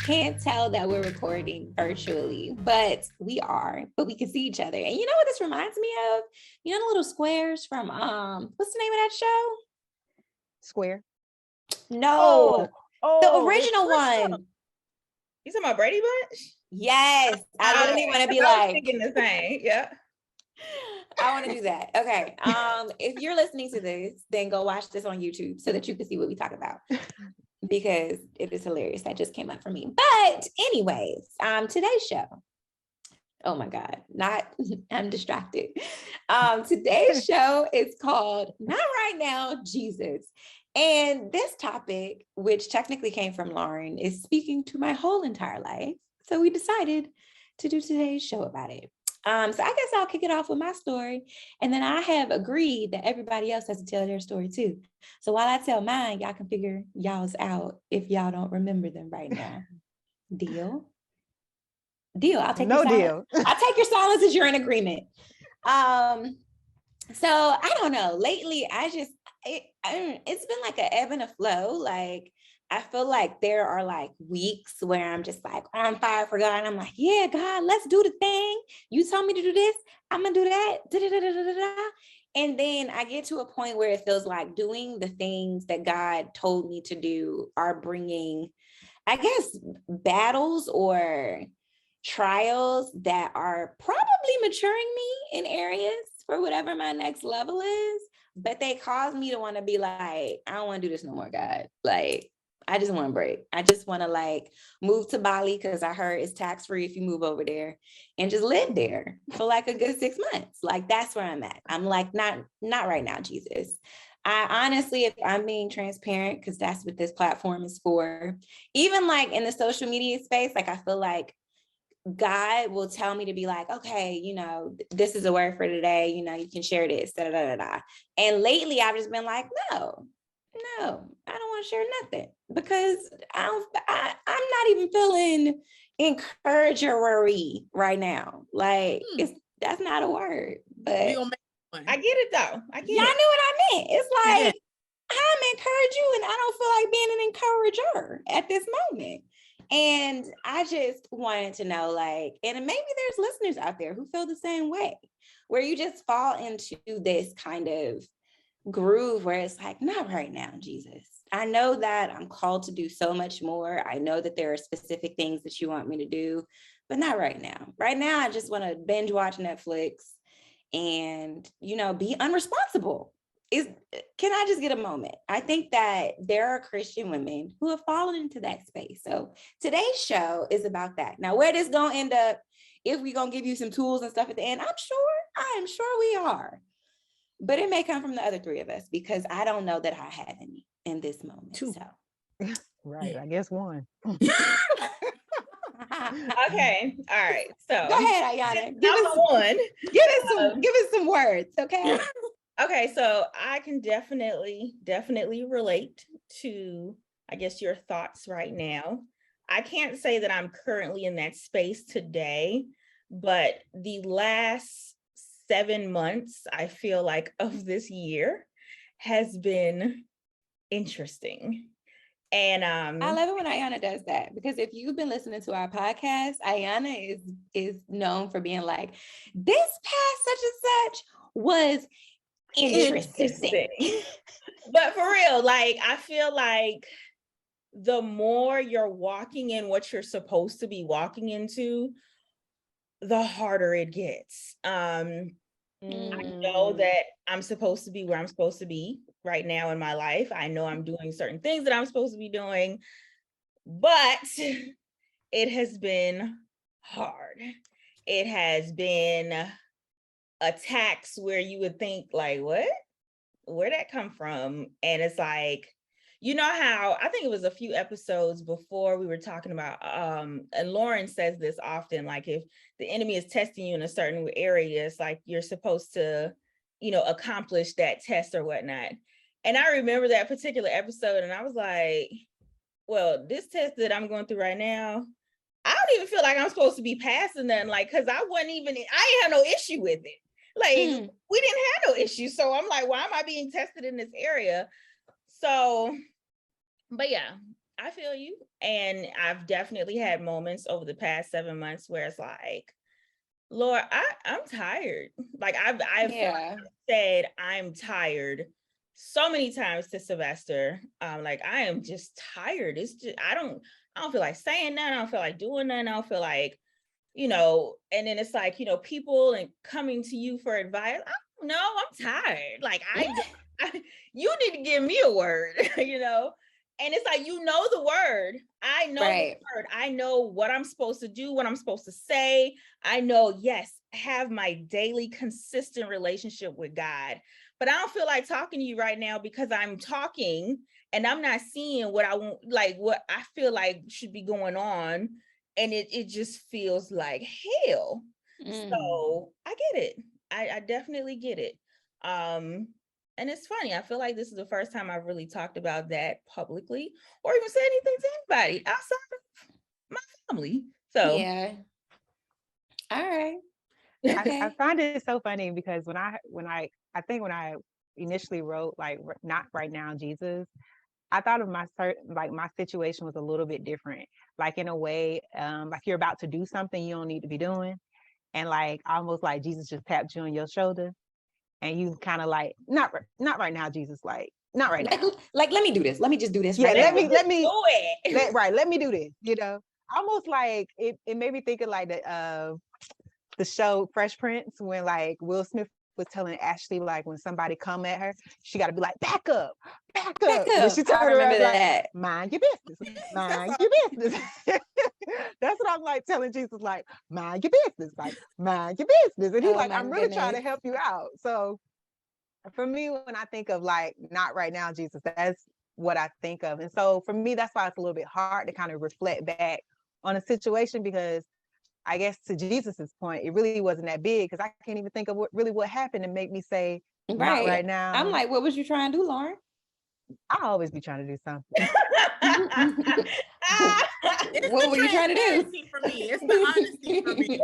can't tell that we're recording virtually, but we are, but we can see each other. And you know what this reminds me of? You know the little squares from what's the name of that show? Square. No, the It's original Crystal. one. You talking about Brady Bunch? Yes, I literally want to be I was like thinking the same. Yeah. I want to do that. Okay. If you're listening to this, then go watch this on YouTube so that you can see what we talk about. Because it is hilarious. That just came up for me. But anyways, today's show. Oh my God, I'm distracted. Today's show is called Not Right Now, Jesus. And this topic, which technically came from Lauren, is speaking to my whole entire life. So we decided to do today's show about it. So I guess I'll kick it off with my story. And then I have agreed that everybody else has to tell their story too. So while I tell mine, y'all can figure y'all's out if y'all don't remember them right now. Deal? Deal. I'll take your silence. I'll take your silence as you're in agreement. So I don't know. Lately, it's been like an ebb and a flow. Like I feel like there are like weeks where I'm just like on fire for God. And I'm like, yeah, God, let's do the thing. You told me to do this. I'm gonna do that. Da-da-da-da-da-da. And then I get to a point where it feels like doing the things that God told me to do are bringing, I guess, battles or trials that are probably maturing me in areas for whatever my next level is. But they cause me to want to be like, I don't want to do this no more, God. Like, I just want to break. I just want to like move to Bali because I heard it's tax-free if you move over there and just live there for like a good 6 months. Like that's where I'm at. I'm like, not right now, Jesus. I honestly, if I'm being transparent, because that's what this platform is for, even like in the social media space, like I feel like God will tell me to be like, okay, you know, this is a word for today. You know, you can share this. Da, da, da, da. And lately I've just been like, no, I don't want to share nothing because I'm not even feeling encouragery right now. Like that's not a word, but I get it though. I get y'all it. knew what I meant. It's like, I'm encourage you and I don't feel like being an encourager at this moment. And I just wanted to know, like, and maybe there's listeners out there who feel the same way, where you just fall into this kind of groove where it's like, not right now, Jesus. I know that I'm called to do so much more. I know that there are specific things that you want me to do, but not right now. Right now, I just want to binge watch Netflix and, you know, be unresponsible. Can I just get a moment? I think that there are Christian women who have fallen into that space. So today's show is about that. Now, where this gonna end up, if we're gonna give you some tools and stuff at the end, I am sure we are. But it may come from the other three of us because I don't know that I have any in this moment. Two. So Right, I guess one. Okay. All right. So go ahead, Ayana. Give us some words, okay? Okay, so I can definitely relate to, I guess, your thoughts right now. I can't say that I'm currently in that space today, but the last 7 months, I feel like, of this year has been interesting. And I love it when Ayana does that, because if you've been listening to our podcast, Ayana is known for being like, this past such and such was interesting. But for real, like, I feel like the more you're walking in what you're supposed to be walking into, the harder it gets. I know that I'm supposed to be where I'm supposed to be right now in my life. I know I'm doing certain things that I'm supposed to be doing, but it has been hard. It has been attacks where you would think like, what? Where'd that come from? And it's like, you know how, I think it was a few episodes before we were talking about, and Lauren says this often, like if the enemy is testing you in a certain area, it's like you're supposed to, you know, accomplish that test or whatnot. And I remember that particular episode and I was like, well, this test that I'm going through right now, I don't even feel like I'm supposed to be passing nothing, like, cause I ain't have no issue with it. Like we didn't have no issue. So I'm like, why am I being tested in this area? So, but yeah, I feel you. And I've definitely had moments over the past 7 months where it's like, Lord, I'm tired. Like I've Yeah. said I'm tired so many times to Sylvester. Like I am just tired. It's just I don't feel like saying that. I don't feel like doing that. I don't feel like, and then it's like, people and coming to you for advice. I don't know. I'm tired. Like you need to give me a word, And it's like, the word. I know the Right. word. I know what I'm supposed to do, what I'm supposed to say. I know, yes, have my daily consistent relationship with God. But I don't feel like talking to you right now because I'm talking and I'm not seeing what I want, like what I feel like should be going on. And it just feels like hell. So I get it. I definitely get it. And it's funny. I feel like this is the first time I've really talked about that publicly or even said anything to anybody outside of my family. So Yeah. All right. I Okay. find it so funny because when I think when I initially wrote like not right now, Jesus, I thought of my situation was a little bit different. Like in a way, like you're about to do something you don't need to be doing. And like almost like Jesus just tapped you on your shoulder and you kind of like, not right now, Jesus, like, not right now. Like, let me do this. Let me just do this Yeah, right let now. me do it. let me do this, Almost like it made me think of like the show Fresh Prince when like Will Smith was telling Ashley like when somebody come at her, she got to be like back up, Back and then up. she I turned remember around like that. mind your business, mind your business. That's what I'm like telling Jesus, like mind your business, like mind your business, and he's Oh like, my I'm really trying goodness. to help you out. So for me, when I think of like not right now, Jesus, that's what I think of, and so for me, that's why it's a little bit hard to kind of reflect back on a situation because I guess to Jesus's point, it really wasn't that big because I can't even think of what happened to make me say not right Right. I'm now. like, what was you trying to do, Lauren? I always be trying to do something. It's What the were you trying to do? transparency for me. It's the honesty for me.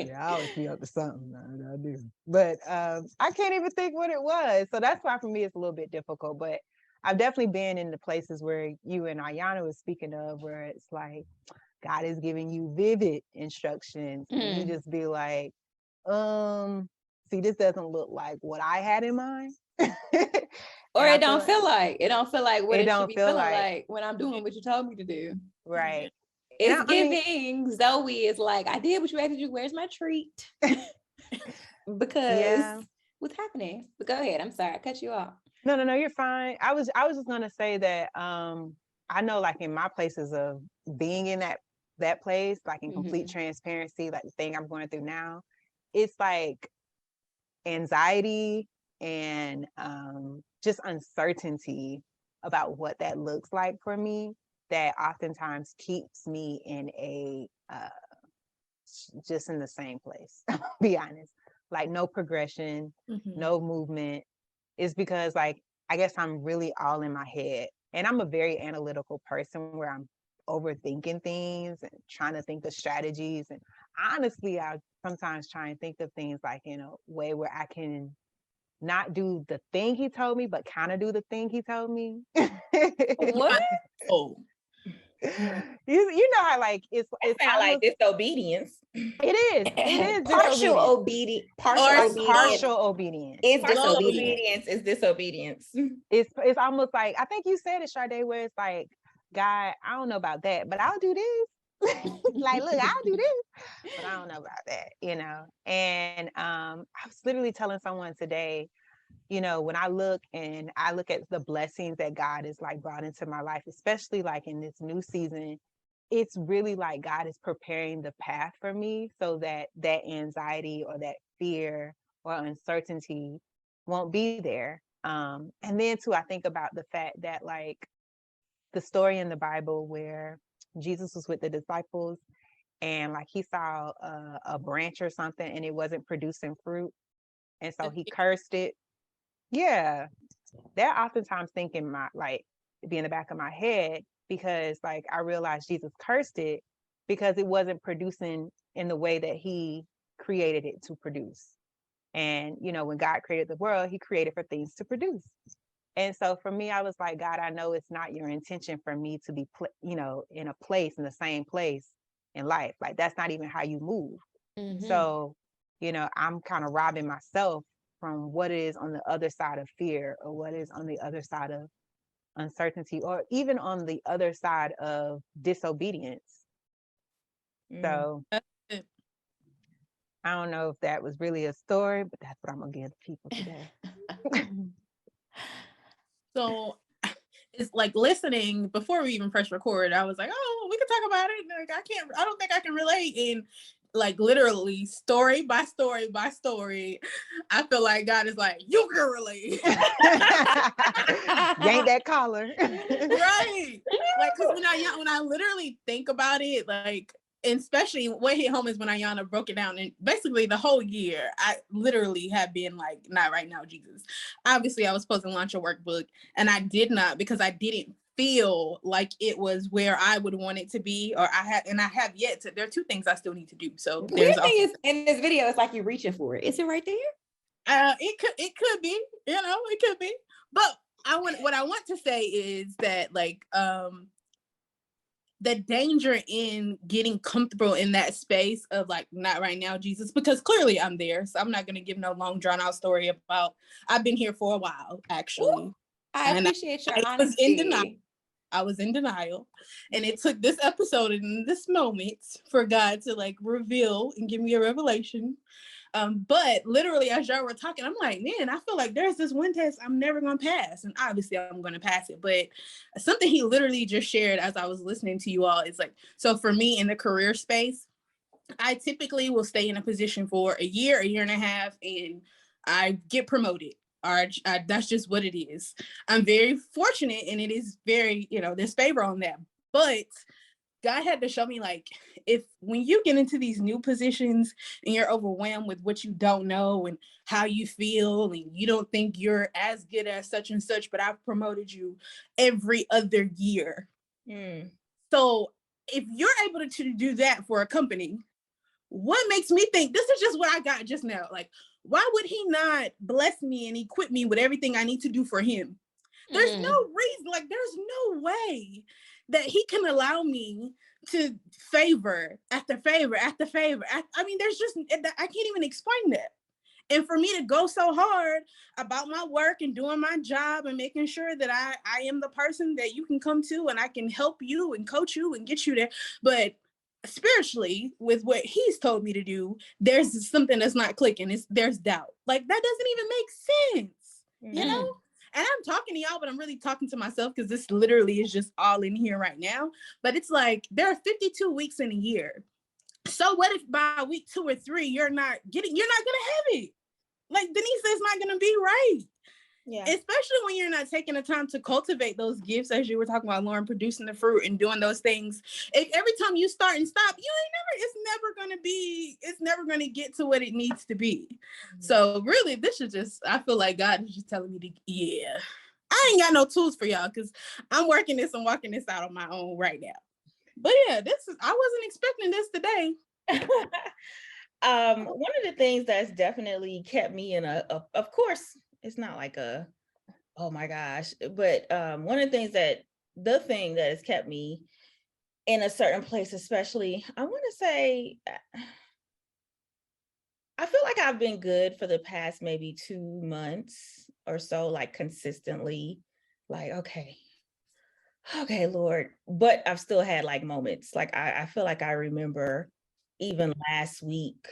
Yeah, I always be up to something. I do, but I can't even think what it was. So that's why for me it's a little bit difficult. But I've definitely been in the places where you and Ayana was speaking of, where it's like God is giving you vivid instructions, and you just be like, see, this doesn't look like what I had in mind. Or And I it feel don't like feel like what it it should don't be feel feeling like like when I'm doing what you told me to do. right. And It's I mean, giving Zoe is like, I did what you asked me to do. Where's my treat? Because yeah. what's happening? But go ahead. I'm sorry, I cut you off. No, you're fine. I was just gonna say that I know like in my places of being in that place, like in complete transparency, like the thing I'm going through now, it's like anxiety and just uncertainty about what that looks like for me that oftentimes keeps me in a just in the same place. Be honest, like no progression, no movement. Is because like I guess I'm really all in my head, and I'm a very analytical person where I'm overthinking things and trying to think of strategies. And honestly, I sometimes try and think of things like in a way where I can not do the thing he told me, but kind of do the thing he told me. What? Oh, You know how like it's sound like almost disobedience. it is Partial disobedience, obedience. Partial Or like obedience partial obedience. is partial disobedience. obedience is disobedience. It's almost like I think you said it, Sade, where it's like, God, I don't know about that, but I'll do this. Like, look, I'll do this, but I don't know about that. And I was literally telling someone today, when I look at the blessings that God has like brought into my life, especially like in this new season, it's really like God is preparing the path for me so that that anxiety or that fear or uncertainty won't be there. And then too, I think about the fact that like the story in the Bible where Jesus was with the disciples and like he saw a branch or something and it wasn't producing fruit. And so he cursed it. Yeah. That oftentimes thinking my like be in the back of my head because like I realized Jesus cursed it because it wasn't producing in the way that he created it to produce. And when God created the world, he created for things to produce. And so for me, I was like, God, I know it's not your intention for me to be, in a place, in the same place in life. Like, that's not even how you move. So, I'm kind of robbing myself from what is on the other side of fear, or what is on the other side of uncertainty, or even on the other side of disobedience. So I don't know if that was really a story, but that's what I'm gonna give the people today. So it's like listening before we even press record, I was like, oh, we can talk about it. Like, I don't think I can relate. And like literally story by story by story, I feel like God is like, you can relate. Yank that collar. Right. Like, cause when I literally think about it, like, and especially what hit home is when Ayana broke it down, and basically the whole year I literally have been like, not right now, Jesus. Obviously I was supposed to launch a workbook and I did not, because I didn't feel like it was where I would want it to be, or I have yet to. There are two things I still need to do. So Weird thing is, in this video, it's like you're reaching for it. Is it right there? It could be, it could be. But what I want to say is that, like, the danger in getting comfortable in that space of like, not right now, Jesus, because clearly I'm there. So I'm not going to give no long drawn out story about, I've been here for a while, actually. Ooh, I appreciate your honesty. I was in denial. And it took this episode and this moment for God to like reveal and give me a revelation. But literally, as y'all were talking, I'm like, man, I feel like there's this one test I'm never going to pass. And obviously I'm going to pass it. But something he literally just shared as I was listening to you all is like, so for me in the career space, I typically will stay in a position for a year and a half, and I get promoted. That's just what it is. I'm very fortunate, and it is very, there's favor on that. But God had to show me, like, if when you get into these new positions and you're overwhelmed with what you don't know and how you feel, and you don't think you're as good as such and such, but I've promoted you every other year. So if you're able to do that for a company, what makes me think this is just what I got just now? Like, why would he not bless me and equip me with everything I need to do for him? There's no reason, like, there's no way that he can allow me to favor after favor after favor. I mean, there's just, I can't even explain that. And for me to go so hard about my work and doing my job and making sure that I am the person that you can come to and I can help you and coach you and get you there. But spiritually, with what he's told me to do, there's something that's not clicking. There's doubt. Like, that doesn't even make sense, you know? And I'm talking to y'all, but I'm really talking to myself, because this literally is just all in here right now. But it's like, there are 52 weeks in a year. So what if by week 2 or 3, you're not gonna have it? Like, Denise, it's not gonna be right. Yeah. Especially when you're not taking the time to cultivate those gifts, as you were talking about, Lauren, producing the fruit and doing those things. Every time you start and stop, it's never gonna get to what it needs to be. So really, this is just, I feel like God is just telling me to, I ain't got no tools for y'all, because I'm working this and walking this out on my own right now. But yeah, I wasn't expecting this today. One of the things that's definitely kept me in of course, it's not like oh my gosh, but one of the thing that has kept me in a certain place, especially, I want to say, I feel like I've been good for the past maybe 2 months or so, like consistently, like, okay, Lord, but I've still had like moments. Like, I feel like I remember even last week,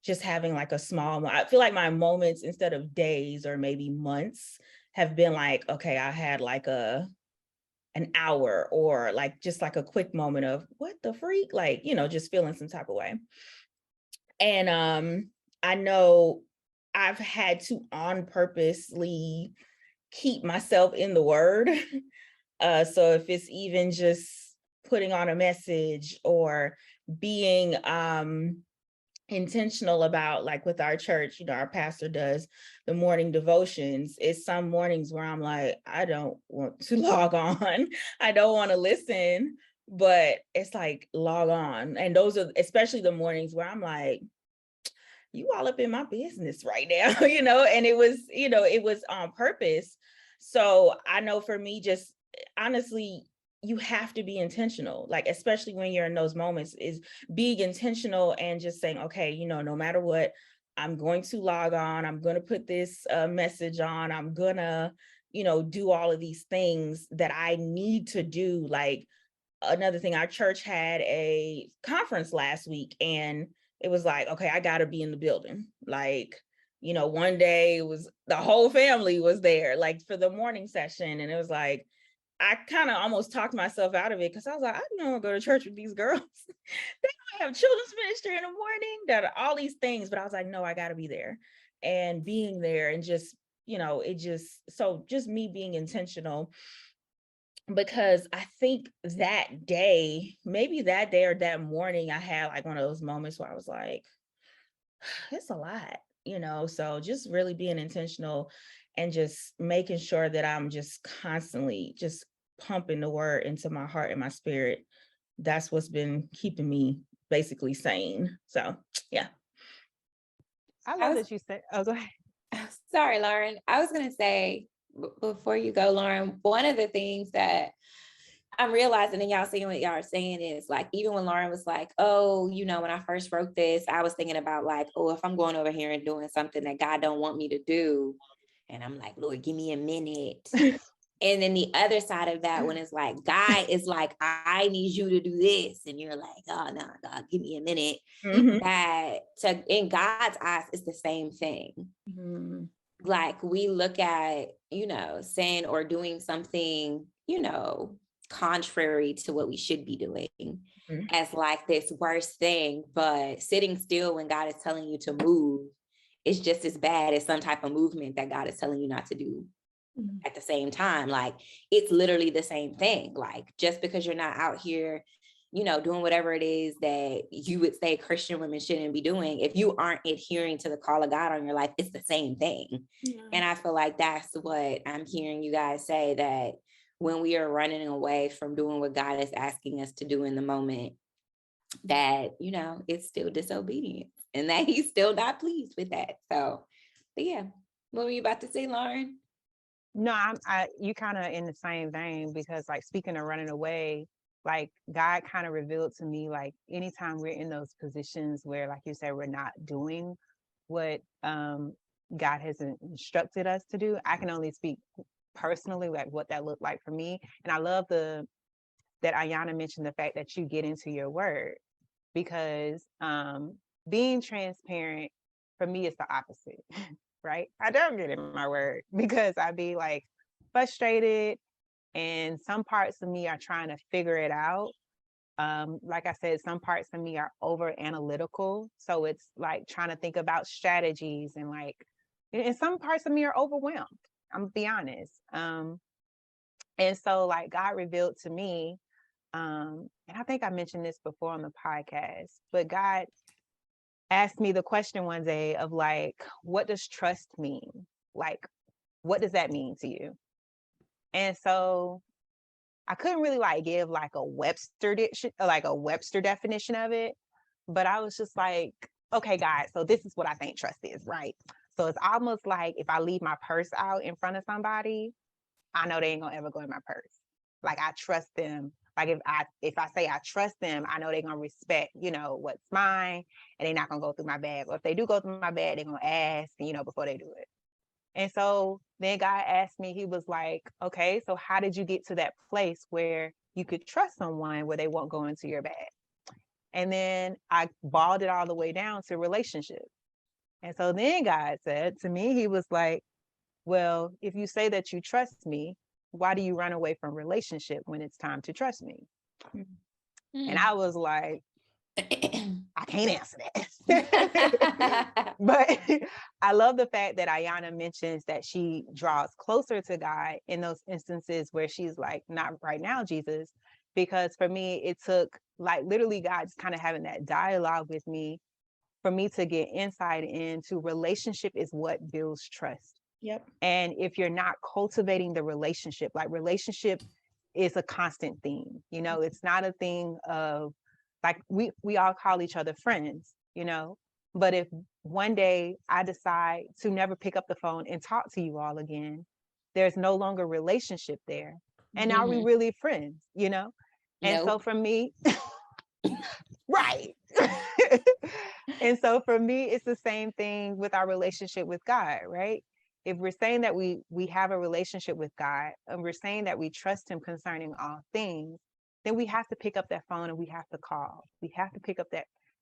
just having like a small, I feel like my moments, instead of days or maybe months, have been like, okay, I had like an hour, or like just like a quick moment of what the freak, like, just feeling some type of way. And I know I've had to on purposely keep myself in the word. So if it's even just putting on a message, or being intentional about, like with our church, our pastor does the morning devotions. It's some mornings where I'm like, I don't want to log on. I don't want to listen, but it's like, log on. And those are especially the mornings where I'm like, you all up in my business right now, and it was on purpose. So I know for me, just honestly, you have to be intentional, like, especially when you're in those moments, is being intentional and just saying, okay, no matter what, I'm going to log on, I'm going to put this message on, I'm going to, do all of these things that I need to do. Like, another thing, our church had a conference last week, and it was like, okay, I got to be in the building. Like, one day it was the whole family was there, like for the morning session. And it was like, I kind of almost talked myself out of it, because I was like, I don't want to go to church with these girls. They don't have children's ministry in the morning, that are all these things. But I was like, no, I got to be there. And being there, and just, just me being intentional, because I think that day, maybe that day or that morning, I had like one of those moments where I was like, it's a lot, so just really being intentional and just making sure that I'm just constantly just pumping the word into my heart and my spirit. That's what's been keeping me basically sane. So yeah. I love that you said, oh, go ahead. Sorry, Lauren. I was going to say, before you go, Lauren, one of the things that I'm realizing, and y'all seeing what y'all are saying, is like, even when Lauren was like, oh, when I first wrote this, I was thinking about like, oh, if I'm going over here and doing something that God don't want me to do, and I'm like, Lord, give me a minute. And then the other side of that one is like, God is like, I need you to do this. And you're like, oh, no, God, give me a minute. Mm-hmm. That in God's eyes, it's the same thing. Mm-hmm. Like, we look at, sin or doing something, contrary to what we should be doing, mm-hmm. as like this worst thing. But sitting still when God is telling you to move is just as bad as some type of movement that God is telling you not to do. Mm-hmm. At the same time. Like, it's literally the same thing. Like, just because you're not out here, doing whatever it is that you would say Christian women shouldn't be doing, if you aren't adhering to the call of God on your life, it's the same thing. Yeah. And I feel like that's what I'm hearing you guys say, that when we are running away from doing what God is asking us to do in the moment, that, it's still disobedience, and that he's still not pleased with that. So, but yeah, what were you about to say, Lauren? No, you kind of in the same vein, because like, speaking of running away, like, God kind of revealed to me, like, anytime we're in those positions where, like you said, we're not doing what God has instructed us to do. I can only speak personally, like what that looked like for me. And I love that Ayana mentioned the fact that you get into your word, because being transparent for me is the opposite. Right? I don't get in my word, because I be like frustrated, and some parts of me are trying to figure it out. Like I said, some parts of me are over analytical. So it's like trying to think about strategies, and some parts of me are overwhelmed. I'm gonna be honest. And so like, God revealed to me, and I think I mentioned this before on the podcast, but God asked me the question one day of like, what does trust mean? Like, what does that mean to you? And so I couldn't really like give like a Webster definition of it, but I was just like, okay, guys, so this is what I think trust is, right? So it's almost like if I leave my purse out in front of somebody, I know they ain't gonna ever go in my purse. Like, I trust them. Like, if I say I trust them, I know they're gonna respect, what's mine, and they're not gonna go through my bag. Or if they do go through my bag, they're gonna ask, before they do it. And so then God asked me, he was like, okay, so how did you get to that place where you could trust someone where they won't go into your bag? And then I balled it all the way down to relationship. And so then God said to me, he was like, well, if you say that you trust me, why do you run away from relationship when it's time to trust me? Mm-hmm. And I was like, I can't answer that. But I love the fact that Ayana mentions that she draws closer to God in those instances where she's like, not right now, Jesus. Because for me, it took like literally God just kind of having that dialogue with me for me to get insight into relationship is what builds trust. Yep. And if you're not cultivating the relationship, like relationship is a constant theme, it's not a thing of like, we all call each other friends, but if one day I decide to never pick up the phone and talk to you all again, there's no longer relationship there. And are we Mhm. really friends, you know? And so Nope. for me, right. And so for me, it's the same thing with our relationship with God, right? If we're saying that we have a relationship with God and we're saying that we trust him concerning all things, then we have to pick up that phone and we have to call. We have to pick up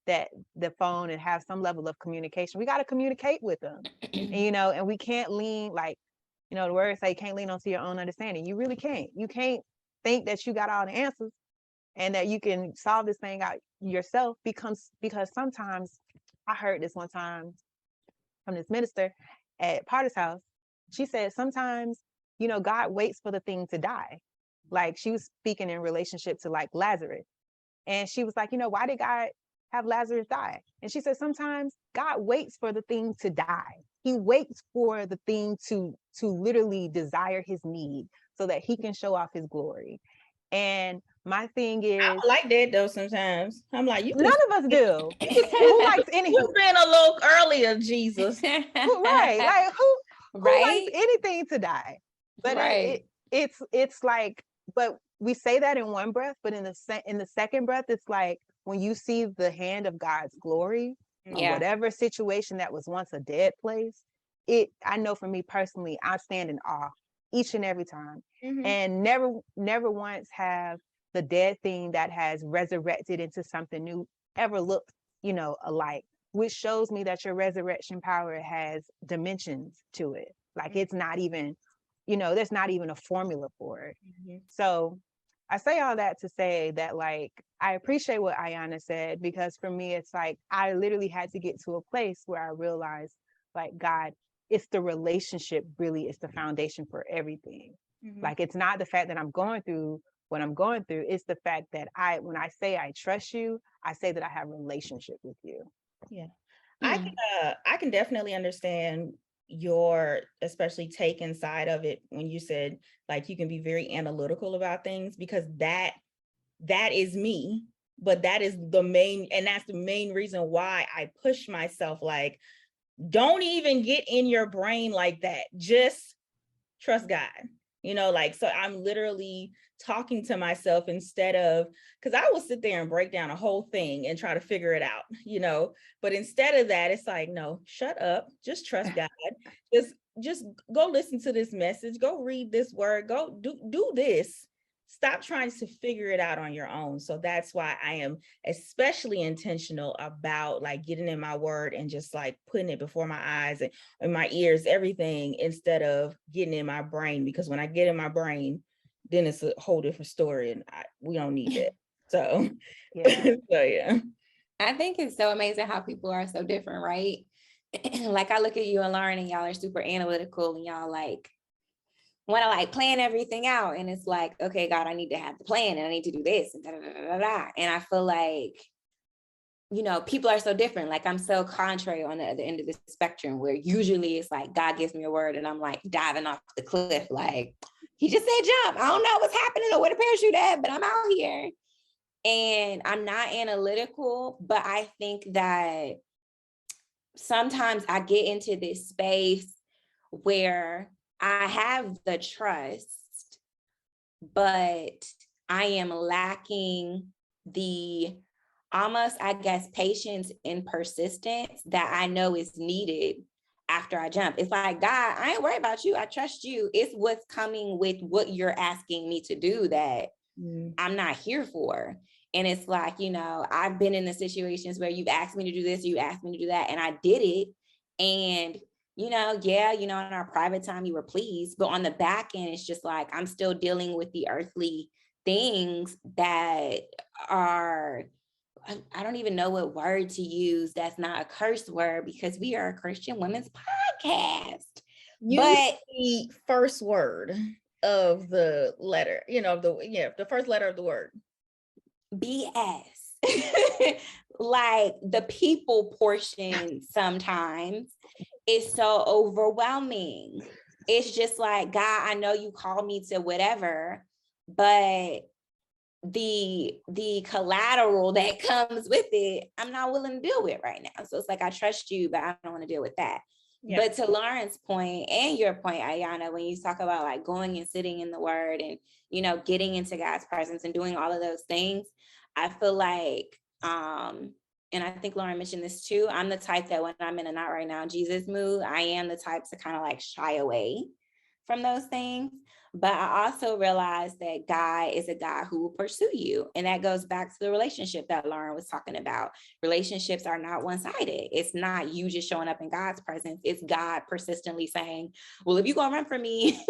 the phone and have some level of communication. We got to communicate with them. And and we can't lean, like, the words say you can't lean onto your own understanding. You really can't. You can't think that you got all the answers and that you can solve this thing out yourself, because sometimes, I heard this one time from this minister at Potter's house. She said sometimes, God waits for the thing to die. Like, she was speaking in relationship to like Lazarus. And she was like, why did God have Lazarus die? And she said, sometimes God waits for the thing to die. He waits for the thing to literally desire his need so that he can show off his glory. And my thing I is, don't like that though. Sometimes I'm like, none of us do. Who likes any? You've been a little earlier, Jesus. Right? Like, who likes Right. anything to die? But Right. it's like, but we say that in one breath, but in the second breath, it's like when you see the hand of God's glory on Yeah. whatever situation that was once a dead place. I know for me personally, I stand in awe each and every time, and never once have the dead thing that has resurrected into something new ever looked, alike, which shows me that your resurrection power has dimensions to it. Like, it's not even, there's not even a formula for it. So I say all that to say that, like, I appreciate what Ayana said, because for me, it's like, I literally had to get to a place where I realized, like, God, it's the relationship really is the foundation for everything. Like, it's not the fact that I'm going through what I'm going through. It's the fact that when I say I trust you, I say that I have a relationship with you. Yeah. I can definitely understand your especially take inside of it when you said, like, you can be very analytical about things, because that is me. But that's the main reason why I push myself, like, don't even get in your brain like that. Just trust God. Like, so I'm literally talking to myself instead of, because I will sit there and break down a whole thing and try to figure it out, but instead of that, it's like, no, shut up, just trust God. just go listen to this message, go read this word, go do this. Stop trying to figure it out on your own. So that's why I am especially intentional about, like, getting in my word and just, like, putting it before my eyes and my ears, everything, instead of getting in my brain, because when I get in my brain, then it's a whole different story, and we don't need that. So Yeah. so yeah. I think it's so amazing how people are so different, right? Like, I look at you and Lauren, and y'all are super analytical, and y'all like want to like plan everything out. And it's like, okay, God, I need to have the plan, and I need to do this, and da, da, da, da, da. And I feel like, people are so different. Like, I'm so contrary on the other end of the spectrum, where usually it's like God gives me a word and I'm like diving off the cliff. Like, he just said jump. I don't know what's happening or where the parachute at, but I'm out here. And I'm not analytical, but I think that sometimes I get into this space where I have the trust, but I am lacking the almost, I guess, patience and persistence that I know is needed after I jump. It's like, God, I ain't worried about you. I trust you. It's what's coming with what you're asking me to do that I'm not here for. And it's like, I've been in the situations where you've asked me to do this, you asked me to do that, and I did it. And, in our private time, you were pleased. But on the back end, it's just like, I'm still dealing with the earthly things that are, I don't even know what word to use that's not a curse word, because we are a Christian women's podcast. Use the first word of the letter, the first letter of the word. BS. Like, the people portion sometimes is so overwhelming. It's just like, God, I know you called me to whatever, but the collateral that comes with it, I'm not willing to deal with right now. So it's like, I trust you, but I don't want to deal with that. Yeah. But to Lauren's point and your point, Ayana, when you talk about like going and sitting in the word and, you know, getting into God's presence and doing all of those things, I feel like, and I think Lauren mentioned this too, I'm the type that when I'm in a not right now Jesus mood, I am the type to kind of like shy away from those things. But I also realized that God is a God who will pursue you. And that goes back to the relationship that Lauren was talking about. Relationships are not one-sided. It's not you just showing up in God's presence. It's God persistently saying, well, if you're going to run from me,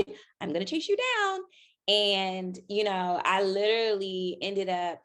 I'm going to chase you down. And, you know, I literally ended up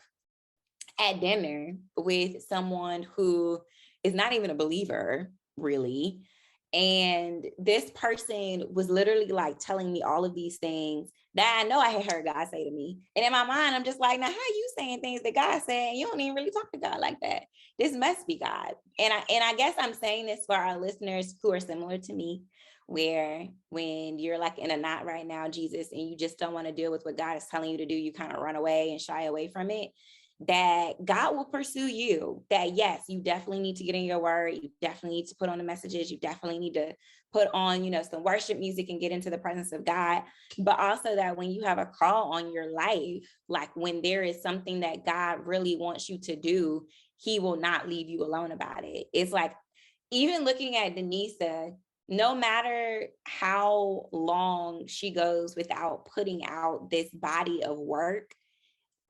at dinner with someone who is not even a believer, really. And this person was literally like telling me all of these things that I know I had heard God say to me. And in my mind, I'm just like, now how you saying things that God said, and you don't even really talk to God like that? This must be God. And I guess I'm saying this for our listeners who are similar to me, where when you're like in a not right now, Jesus, and you just don't want to deal with what God is telling you to do, you kind of run away and shy away from it. That God will pursue you, that yes, you definitely need to get in your word. You definitely need to put on the messages. You definitely need to put on, you know, some worship music and get into the presence of God. But also that when you have a call on your life, like when there is something that God really wants you to do, he will not leave you alone about it. It's like, even looking at Denisa, no matter how long she goes without putting out this body of work,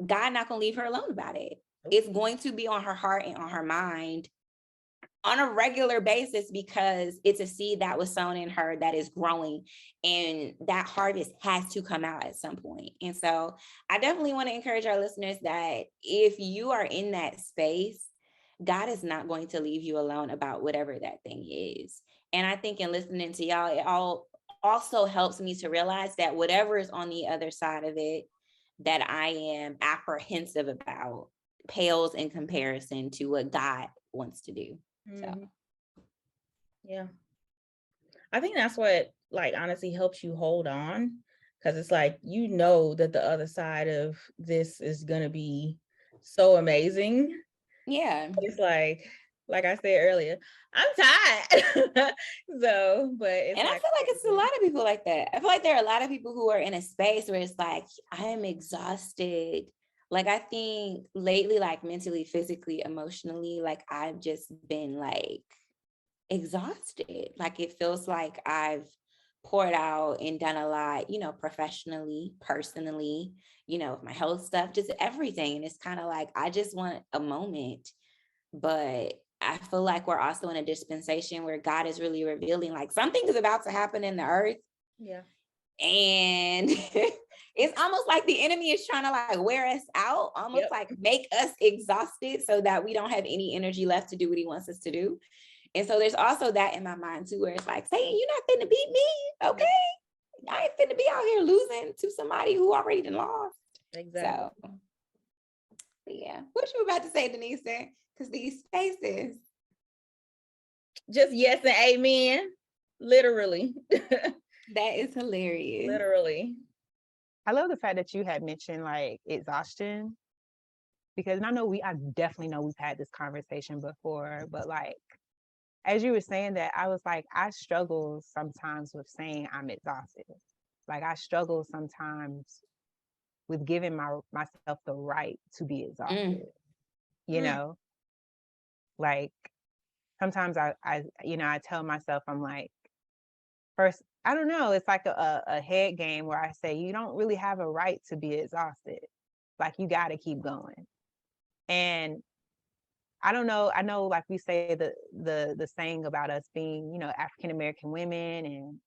God not gonna leave her alone about it. It's going to be on her heart and on her mind on a regular basis, because it's a seed that was sown in her that is growing, and that harvest has to come out at some point. And so I definitely want to encourage our listeners that if you are in that space, God is not going to leave you alone about whatever that thing is. And I think in listening to y'all, it all also helps me to realize that whatever is on the other side of it that I am apprehensive about pales in comparison to what God wants to do. So yeah, I think that's what like honestly helps you hold on, because it's like, you know, that the other side of this is gonna be so amazing. yeah. It's like I said earlier, I'm tired. So, but it's And I like, feel like it's a lot of people like that. I feel like there are a lot of people who are in a space where it's like, I am exhausted. Like, I think lately, like mentally, physically, emotionally, like I've just been like exhausted. Like it feels like I've poured out and done a lot, you know, professionally, personally, you know, my health stuff, just everything. And it's kind of like, I just want a moment. But I feel like we're also in a dispensation where God is really revealing like something is about to happen in the earth. yeah. And it's almost like the enemy is trying to like wear us out, almost Yep. like make us exhausted so that we don't have any energy left to do what he wants us to do. And so there's also that in my mind too, where it's like, Satan, you're not finna beat me. Okay. I ain't finna be out here losing to somebody who already done lost. Exactly. So yeah. What you about to say, Denise? Because these spaces. Just yes and amen. Literally. That is hilarious. Literally. I love the fact that you had mentioned like exhaustion, because I definitely know we've had this conversation before, but like, as you were saying that, I was like, I struggle sometimes with saying I'm exhausted. Like I struggle sometimes with giving myself the right to be exhausted. You know, like sometimes I tell myself, I'm like, first, I don't know, it's like a head game where I say, you don't really have a right to be exhausted. Like you got to keep going. And I don't know. I know, like we say the saying about us being, you know, African American women, and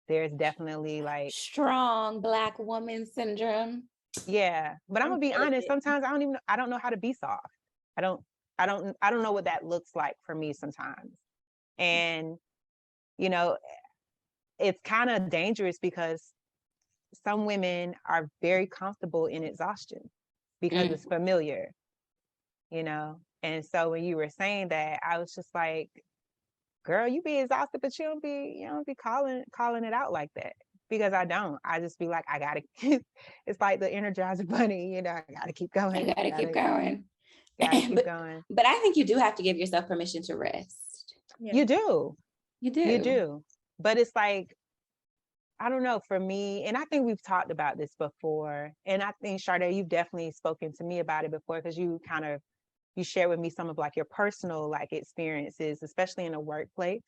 there's definitely like Strong Black woman syndrome. yeah. But I'm gonna be honest. Sometimes I don't know how to be soft. I don't know what that looks like for me sometimes. And you know, it's kind of dangerous because some women are very comfortable in exhaustion because it's familiar, you know. And so when you were saying that, I was just like, girl, you be exhausted, but you don't be calling it out like that. Because I don't. I just be like, I gotta it's like the Energizer Bunny, you know, I gotta keep going. You gotta keep going. Gotta keep going. But I think you do have to give yourself permission to rest. Yeah. You do. You do. You do. But it's like, I don't know, for me, and I think we've talked about this before. And I think, Sade, you've definitely spoken to me about it before, because you share with me some of like your personal like experiences, especially in the workplace.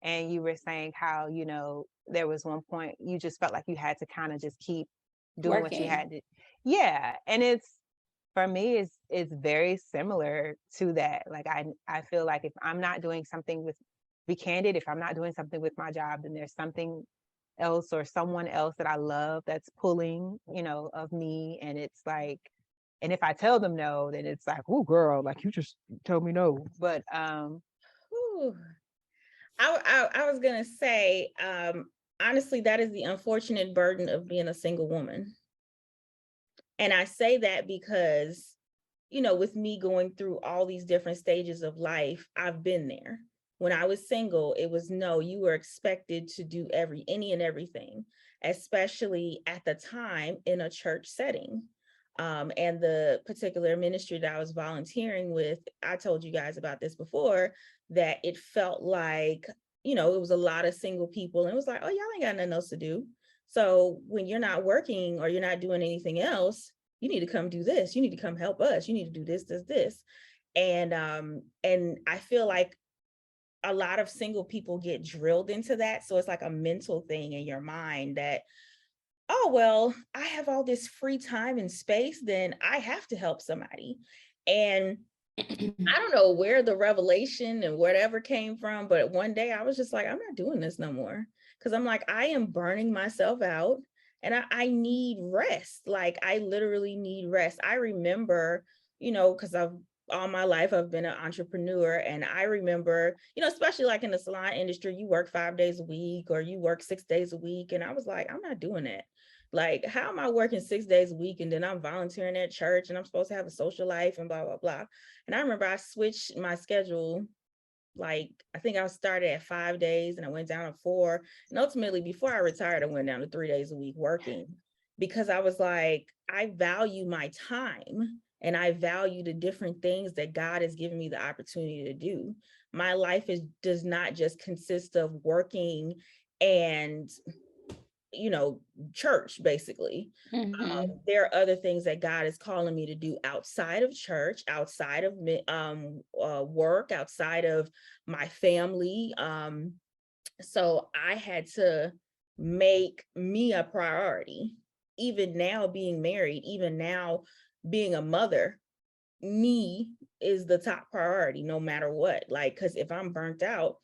And you were saying how, there was one point you just felt like you had to kind of just keep doing what you Working. had to. Yeah. And for me, it's very similar to that. Like I feel like if I'm not doing something be candid, if I'm not doing something with my job, then there's something else or someone else that I love that's pulling, of me. And it's like, and if I tell them no, then it's like, oh girl, like you just told me no. But Whew. I was gonna say, honestly, that is the unfortunate burden of being a single woman. And I say that because, with me going through all these different stages of life, I've been there. When I was single, it was no, you were expected to do any and everything, especially at the time in a church setting. And the particular ministry that I was volunteering with, I told you guys about this before, that it felt like, it was a lot of single people, and it was like, oh, y'all ain't got nothing else to do. So when you're not working or you're not doing anything else, you need to come do this. You need to come help us. You need to do this. And I feel like a lot of single people get drilled into that. So it's like a mental thing in your mind that, oh, well, I have all this free time and space, then I have to help somebody. And I don't know where the revelation and whatever came from, but one day I was just like, I'm not doing this no more. Because I'm like, I am burning myself out and I need rest. Like, I literally need rest. I remember, because all my life I've been an entrepreneur, and I remember, especially like in the salon industry, you work 5 days a week or you work 6 days a week. And I was like, I'm not doing that. Like, how am I working 6 days a week and then I'm volunteering at church and I'm supposed to have a social life and blah, blah, blah. And I remember I switched my schedule. Like, I think I started at 5 days and I went down to 4. And ultimately, before I retired, I went down to 3 days a week working, because I was like, I value my time and I value the different things that God has given me the opportunity to do. My life does not just consist of working and church, basically. There are other things that God is calling me to do outside of church, outside of work, outside of my family. So I had to make me a priority. Even now being married, even now being a mother, me is the top priority no matter what. Like, because if I'm burnt out,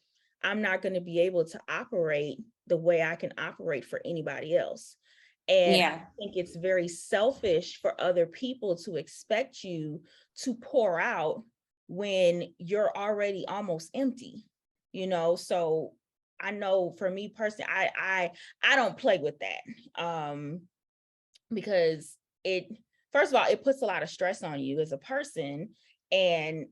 I'm not going to be able to operate the way I can operate for anybody else. And I think it's very selfish for other people to expect you to pour out when you're already almost empty, So I know for me personally, I don't play with that, because first of all, it puts a lot of stress on you as a person, and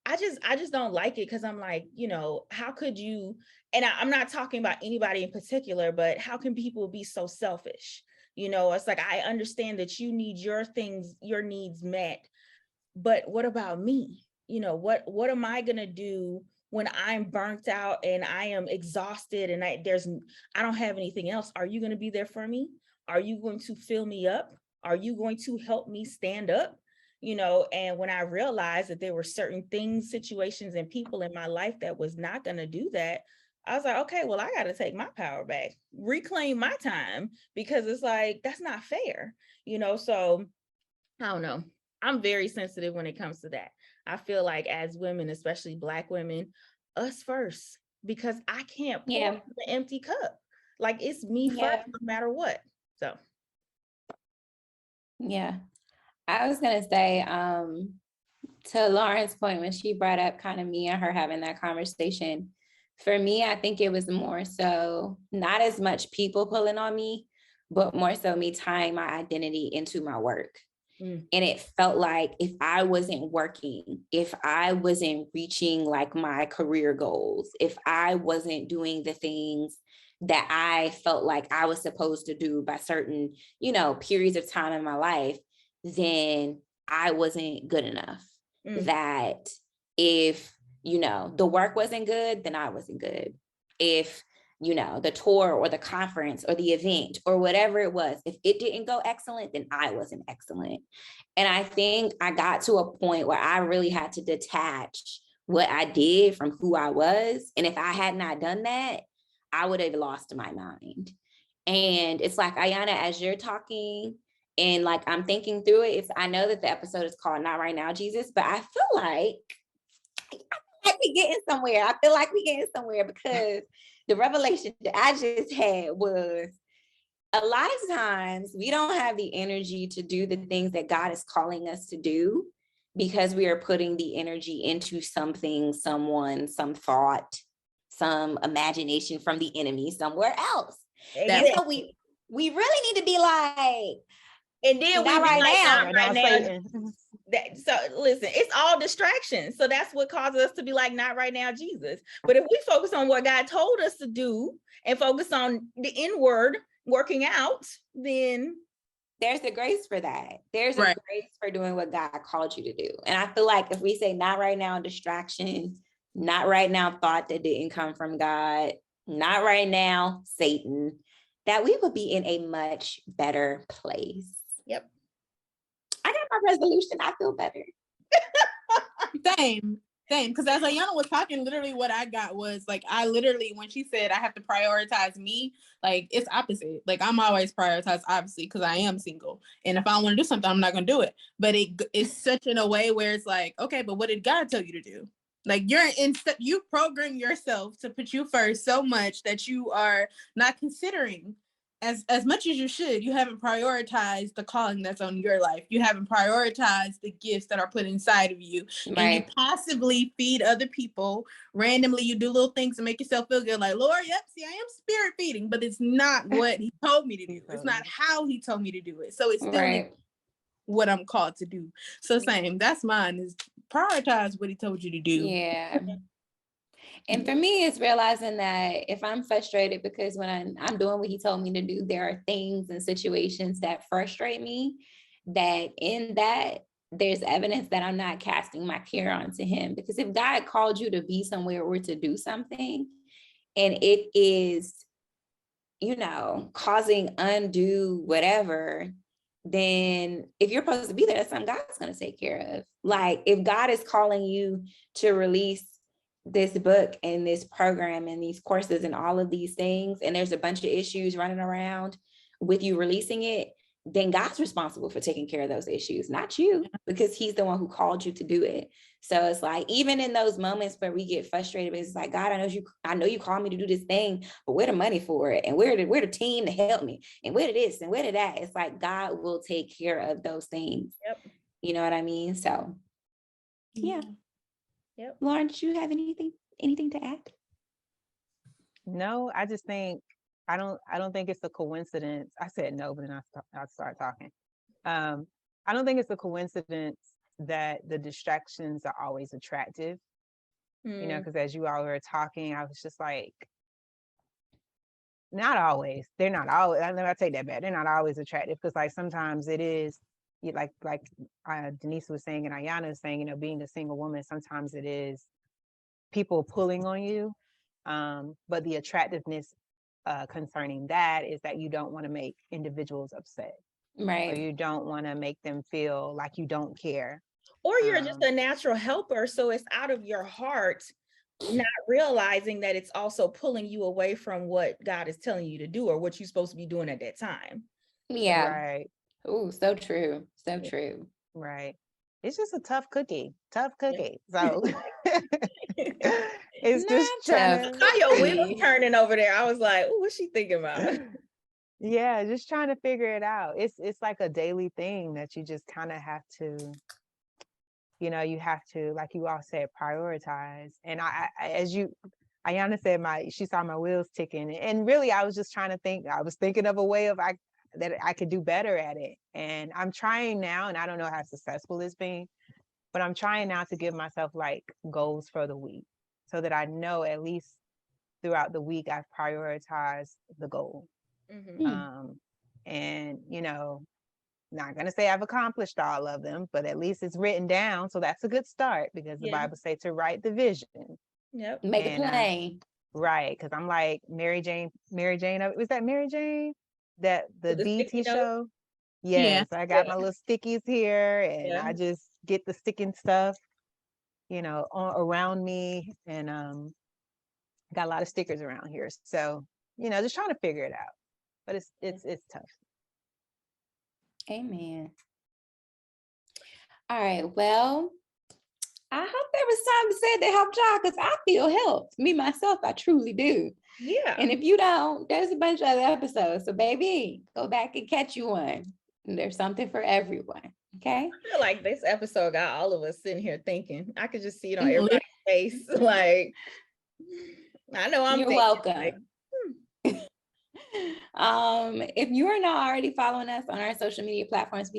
I just don't like it, because I'm like, how could you, and I'm not talking about anybody in particular, but how can people be so selfish? It's like, I understand that you need your needs met, but what about me? What am I going to do when I'm burnt out and I am exhausted and I don't have anything else? Are you going to be there for me? Are you going to fill me up? Are you going to help me stand up? And when I realized that there were certain things, situations, and people in my life that was not going to do that, I was like, okay, well, I got to take my power back, reclaim my time, because it's like, that's not fair, so I don't know. I'm very sensitive when it comes to that. I feel like as women, especially Black women, us first, because I can't pour from the empty cup. Like, it's me first, no matter what. So. Yeah. I was going to say, to Lauren's point, when she brought up kind of me and her having that conversation, for me, I think it was more so not as much people pulling on me, but more so me tying my identity into my work. And it felt like if I wasn't working, if I wasn't reaching like my career goals, if I wasn't doing the things that I felt like I was supposed to do by certain, periods of time in my life, then I wasn't good enough. That if the work wasn't good, then I wasn't good. If, the tour or the conference or the event or whatever it was, if it didn't go excellent, then I wasn't excellent. And I think I got to a point where I really had to detach what I did from who I was. And if I had not done that, I would have lost my mind. And it's like, Ayana, as you're talking and like I'm thinking through it, I know that the episode is called Not Right Now, Jesus, but I feel like we getting somewhere. I feel like we getting somewhere because the revelation that I just had was a lot of times we don't have the energy to do the things that God is calling us to do because we are putting the energy into something, someone, some thought, some imagination from the enemy somewhere else. And so we really need to be like, and then not right now. Not right now. So listen, it's all distractions. So that's what causes us to be like, not right now, Jesus. But if we focus on what God told us to do and focus on the inward working out, then there's a grace for that. There's a grace for doing what God called you to do. And I feel like if we say not right now, distraction, not right now, thought that didn't come from God, not right now, Satan, that we would be in a much better place. Yep. I got my resolution. I feel better. Same. Because as Ayana was talking, literally what I got was like, I literally, when she said I have to prioritize me, like it's opposite. Like I'm always prioritized, obviously, because I am single. And if I want to do something, I'm not going to do it. But it's such in a way where it's like, okay, but what did God tell you to do? Like you program yourself to put you first so much that you are not considering as much as you should. You haven't prioritized the calling that's on your life. You haven't prioritized the gifts that are put inside of you. Right. And you passively feed other people. Randomly, you do little things to make yourself feel good. Like, Lord, yep, see, I am spirit feeding, but it's not what he told me to do. It's not how he told me to do it. So it's still what I'm called to do. So same, that's mine, is prioritize what he told you to do. Yeah. And for me, it's realizing that if I'm frustrated because when I'm doing what he told me to do, there are things and situations that frustrate me, that in that there's evidence that I'm not casting my care onto him. Because if God called you to be somewhere or to do something, and it is, causing undue whatever, then if you're supposed to be there, that's something God's going to take care of. Like if God is calling you to release this book and this program and these courses and all of these things, and there's a bunch of issues running around with you releasing it, then God's responsible for taking care of those issues, not you, because he's the one who called you to do it. So it's like, even in those moments where we get frustrated, it's like, God, I know you called me to do this thing, but where the money for it? And where the team to help me? And where did this and where did that? It's like, God will take care of those things. Yep. You know what I mean? So yeah. Yep. Lauren, did you have anything to add? No, I just think I don't think it's a coincidence. I said no, but then I start talking. I don't think it's a coincidence that the distractions are always attractive. Because as you all were talking, I was just like, not always. They're not always. I take that back. They're not always attractive, because like sometimes it is. Like Denise was saying and Ayana was saying, being a single woman, sometimes it is people pulling on you. But the attractiveness concerning that is that you don't want to make individuals upset. Right. Or you don't want to make them feel like you don't care. Or you're just a natural helper. So it's out of your heart, not realizing that it's also pulling you away from what God is telling you to do or what you're supposed to be doing at that time. Yeah. Right. Oh, so true. So true. Right. It's just a tough cookie. So it's just trying to. How your wheels turning over there. I was like, oh, what's she thinking about? Yeah, just trying to figure it out. It's like a daily thing that you just kind of have to, you have to, like you all said, prioritize. And I as Ayana said, she saw my wheels ticking. And really, I was just trying to think. I was thinking of a way that I could do better at it. And I'm trying now, and I don't know how successful it's been, but I'm trying now to give myself like goals for the week so that I know at least throughout the week I've prioritized the goal. Mm-hmm. And Not going to say I've accomplished all of them, but at least it's written down. So that's a good start, because the Bible says to write the vision. Yep. Make it plain. Right. Because I'm like Mary Jane. Was that Mary Jane? That the BT show? Yes. I got my little stickies here, and I just get the sticking stuff, around me. And got a lot of stickers around here. So, just trying to figure it out. But it's tough. Amen. All right. Well, I hope there was time to say that helped y'all, because I feel helped. Me, myself, I truly do. Yeah. And if you don't, there's a bunch of other episodes. So baby, go back and catch you one. And there's something for everyone. Okay. I feel like this episode got all of us sitting here thinking. I could just see it on everybody's face. Like, I know I'm You're thinking, welcome. like, if you are not already following us on our social media platforms,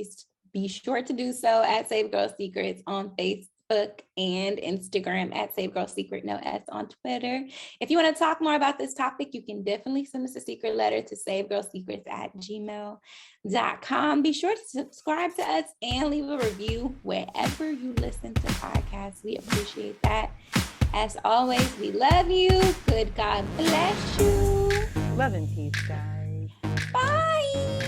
be sure to do so at Save Girl Secrets on Facebook and Instagram, at Save Girl Secret, no S, on Twitter. If you want to talk more about this topic, you can definitely send us a secret letter to savegirlsecrets@gmail.com. Be sure to subscribe to us and leave a review wherever you listen to podcasts. We appreciate that. As always, we love you. Good God bless you. Love and peace, guys. Bye.